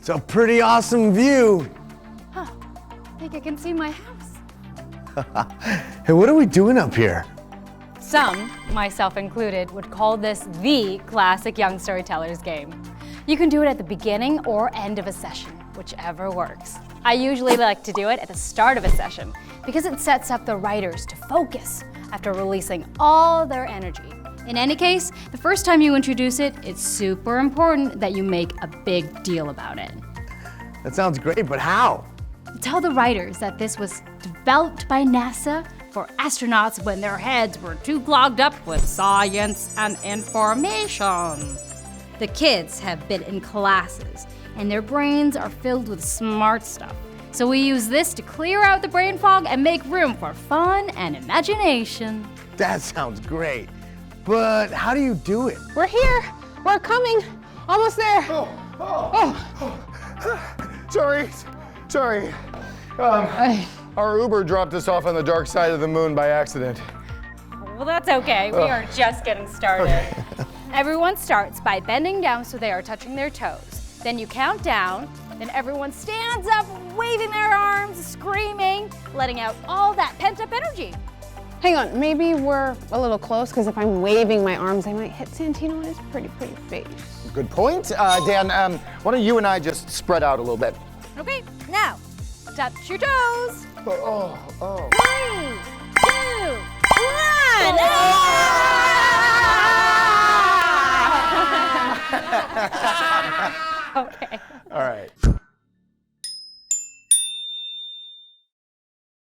It's a pretty awesome view. Huh, I think I can see my house. Hey, what are we doing up here? Some, myself included, would call this the classic Young Storytellers game. You can do it at the beginning or end of a session, whichever works. I usually like to do it at the start of a session because it sets up the writers to focus after releasing all their energy. In any case, the first time you introduce it, it's super important that you make a big deal about it. That sounds great, but how? Tell the writers that this was developed by NASA for astronauts when their heads were too clogged up with science and information. The kids have been in classes, and their brains are filled with smart stuff. So we use this to clear out the brain fog and make room for fun and imagination. That sounds great. But how do you do it? We're here. We're coming. Almost there. Sorry. Our Uber dropped us off on the dark side of the moon by accident. Well, that's okay. We are just getting started. Everyone starts by bending down so they are touching their toes. Then you count down. Then everyone stands up, waving their arms, screaming, letting out all that pent-up energy. Hang on, maybe we're a little close because if I'm waving my arms, I might hit Santino in his pretty face. Good point. Dan, why don't you and I just spread out a little bit? Okay, now, touch your toes. 3, 2, 1. Okay. All right.